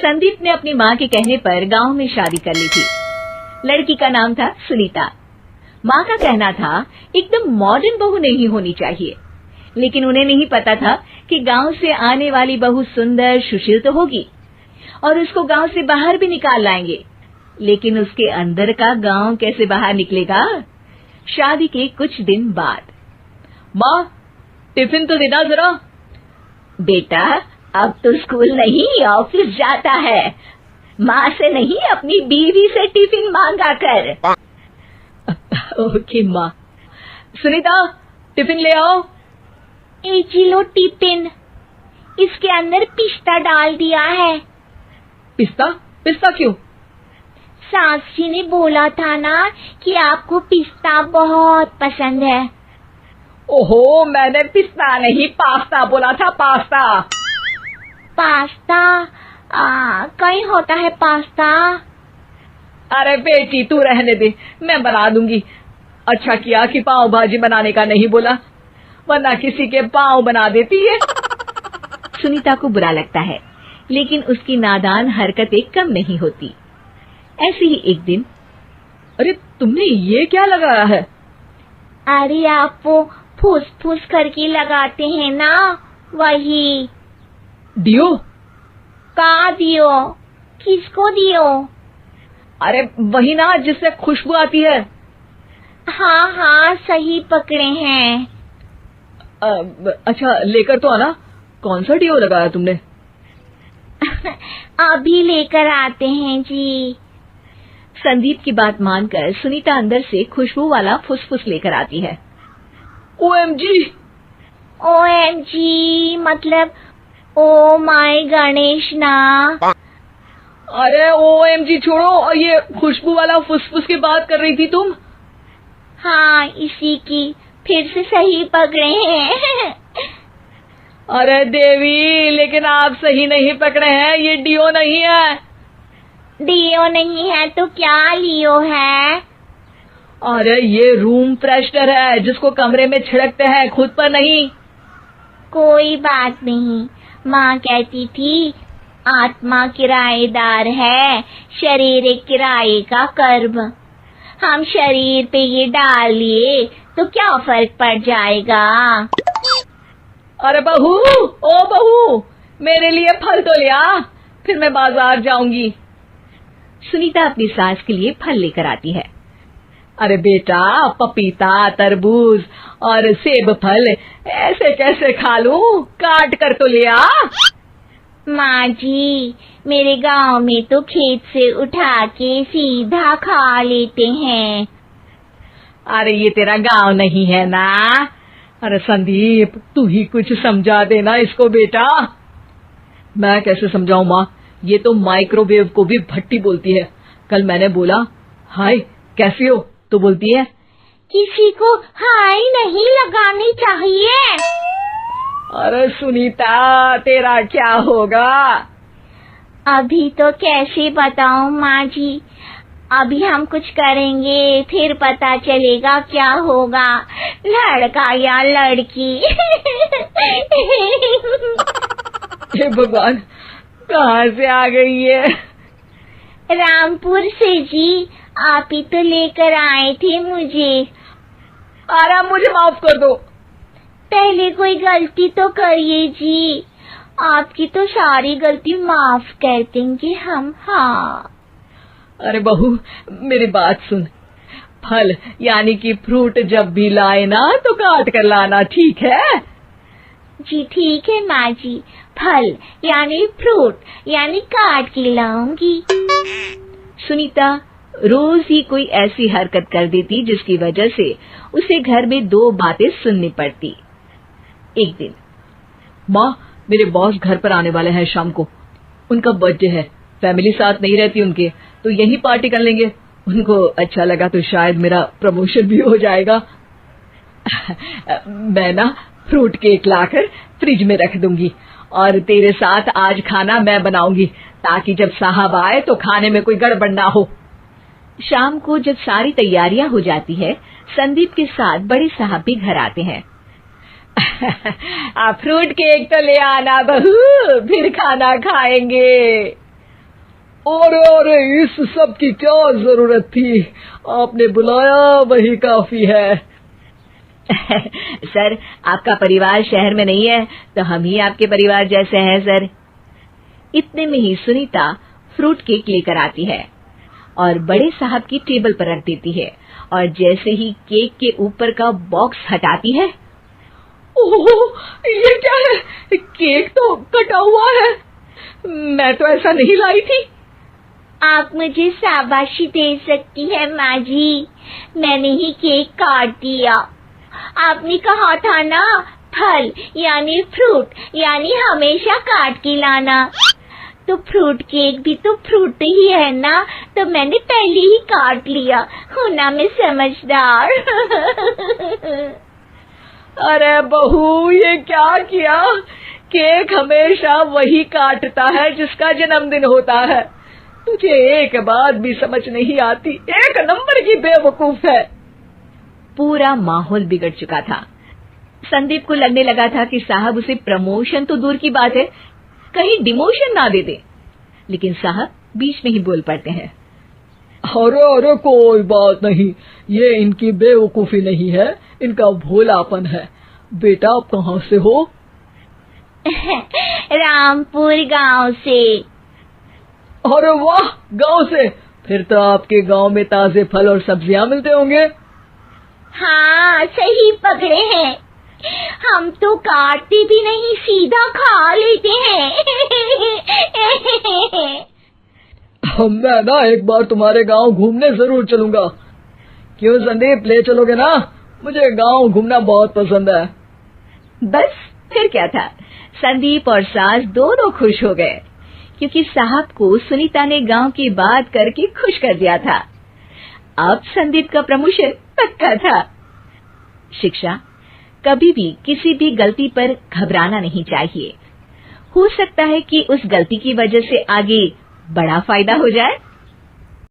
संदीप ने अपनी माँ के कहने पर गांव में शादी कर ली थी। लड़की का नाम था सुनीता। माँ का कहना था एकदम मॉडर्न बहू नहीं होनी चाहिए, लेकिन उन्हें नहीं पता था कि गांव से आने वाली बहू सुंदर सुशील तो होगी और उसको गांव से बाहर भी निकाल लाएंगे, लेकिन उसके अंदर का गांव कैसे बाहर निकलेगा। शादी के कुछ दिन बाद, माँ टिफिन तो देना जरा। बेटा अब तो स्कूल नहीं ऑफिस जाता है, माँ से नहीं अपनी बीवी से टिफिन मांगा कर। ओके माँ। सुनीता टिफिन ले आओ। लो टिफिन, इसके अंदर पिस्ता डाल दिया है। पिस्ता? पिस्ता क्यों? सास जी ने बोला था ना कि आपको पिस्ता बहुत पसंद है। ओहो, मैंने पिस्ता नहीं पास्ता बोला था, पास्ता। पास्ता? कहीं होता है पास्ता? अरे बेटी तू रहने दे, मैं बना दूंगी। अच्छा किया कि पाव भाजी बनाने का नहीं बोला, वरना किसी के पाव बना देती है। सुनीता को बुरा लगता है, लेकिन उसकी नादान हरकतें कम नहीं होती। ऐसे ही एक दिन, अरे तुमने ये क्या लगाया है? अरे आप वो फूस फूस करके लगाते हैं ना, वही। डियो? का दियो? किसको दियो? अरे वही ना जिससे खुशबू आती है। हाँ हाँ सही पकड़े हैं। अच्छा लेकर तो आना। कौन सा डियो लगाया तुमने? अभी लेकर आते हैं जी। संदीप की बात मानकर सुनीता अंदर से खुशबू वाला फुसफुस लेकर आती है। OMG! OMG मतलब ओ माय गणेश ना। अरे OMG छोड़ो, और ये खुशबू वाला फुसफुस की बात कर रही थी तुम? हाँ इसी की, फिर से सही पकड़े हैं। अरे देवी, लेकिन आप सही नहीं पकड़े हैं, ये डियो नहीं है। डियो नहीं है तो क्या लियो है? अरे ये रूम फ्रेशनर है, जिसको कमरे में छिड़कते हैं, खुद पर नहीं। कोई बात नहीं, माँ कहती थी आत्मा किराएदार है, शरीर एक किराए का कर्म। हम शरीर पे ये डाल लिए तो क्या फर्क पड़ जाएगा। अरे बहू, ओ बहू, मेरे लिए फल तो ले आ, फिर मैं बाजार जाऊंगी। सुनीता अपनी सास के लिए फल लेकर आती है। अरे बेटा, पपीता, तरबूज और सेब फल ऐसे कैसे खा लूं? काट कर तो ले आ। माँ जी, मेरे गांव में तो खेत से उठा के सीधा खा लेते हैं। अरे ये तेरा गांव नहीं है ना। अरे संदीप, तू ही कुछ समझा देना इसको बेटा। मैं कैसे समझाऊं माँ, ये तो माइक्रोवेव को भी भट्टी बोलती है। कल मैंने बोला हाय कैसी हो, तो बोलती है किसी को हाय नहीं लगानी चाहिए। अरे सुनीता, तेरा क्या होगा? अभी तो कैसे बताऊं माँ जी, अभी हम कुछ करेंगे फिर पता चलेगा क्या होगा, लड़का या लड़की। हे भगवान, कहाँ से आ गई है? रामपुर से जी, आप ही तो लेकर आए थे मुझे। अरे मुझे माफ कर दो। पहले कोई गलती तो करिए जी, आपकी तो सारी गलती माफ कर देंगे हम। हाँ अरे बहू, मेरी बात सुन, फल यानी कि फ्रूट जब भी लाए ना तो काट कर लाना, ठीक है? जी ठीक है माँ जी, फल यानी फ्रूट यानी काट के लाऊंगी। सुनीता रोज ही कोई ऐसी हरकत कर देती जिसकी वजह से उसे घर में दो बातें सुननी पड़ती। एक दिन, माँ मेरे बॉस घर पर आने वाले हैं शाम को, उनका बर्थडे है, फैमिली साथ नहीं रहती उनके, तो यही पार्टी कर लेंगे। उनको अच्छा लगा तो शायद मेरा प्रमोशन भी हो जाएगा। मैं ना फ्रूट केक लाकर फ्रिज में रख दूंगी और तेरे साथ आज खाना मैं बनाऊंगी, ताकि जब साहब आए तो खाने में कोई गड़बड़ ना हो। शाम को जब सारी तैयारियां हो जाती है, संदीप के साथ बड़े साहब भी घर आते हैं। फ्रूट केक तो ले आना बहू, फिर खाना खाएंगे। अरे अरे, इस सब की क्या जरूरत थी? आपने बुलाया वही काफी है। सर, आपका परिवार शहर में नहीं है तो हम ही आपके परिवार जैसे हैं सर। इतने में ही सुनीता फ्रूट केक लेकर आती है और बड़े साहब की टेबल पर रख देती है और जैसे ही केक के ऊपर का बॉक्स हटाती है, ओह, ये क्या है? केक तो कटा हुआ है। मैं तो ऐसा नहीं लाई थी। आप मुझे शाबाशी दे सकती है माँ जी, मैंने ही केक काट दिया। आपने कहा था ना, फल यानी फ्रूट यानी हमेशा काट के लाना, तो फ्रूट केक भी तो फ्रूट ही है ना, तो मैंने पहले ही काट लिया। हूं ना मैं समझदार। अरे बहू, ये क्या किया? केक हमेशा वही काटता है जिसका जन्मदिन होता है। तुझे एक बात भी समझ नहीं आती, एक नंबर की बेवकूफ है। पूरा माहौल बिगड़ चुका था। संदीप को लगने लगा था कि साहब उसे प्रमोशन तो दूर की बात है, कहीं डिमोशन ना दे दे, लेकिन साहब बीच में ही बोल पड़ते हैं। अरे अरे, कोई बात नहीं, ये इनकी बेवकूफी नहीं है, इनका भोलापन है। बेटा, आप कहाँ से हो? रामपुर गांव से। अरे वाह, गांव से? फिर तो आपके गांव में ताजे फल और सब्जियां मिलते होंगे। हाँ, सही पकड़े हैं। हम तो काटते भी नहीं, सीधा खा लेते हैं। मैं ना एक बार तुम्हारे गांव घूमने जरूर चलूंगा। क्यों संदीप, ले चलोगे ना? मुझे गांव घूमना बहुत पसंद है। बस फिर क्या था, संदीप और सास दोनों खुश हो गए क्योंकि साहब को सुनीता ने गांव की बात करके खुश कर दिया था। अब संदीप का प्रमोशन पक्का था। शिक्षा, कभी भी किसी भी गलती पर घबराना नहीं चाहिए। हो सकता है कि उस गलती की वजह से आगे बड़ा फायदा हो जाए।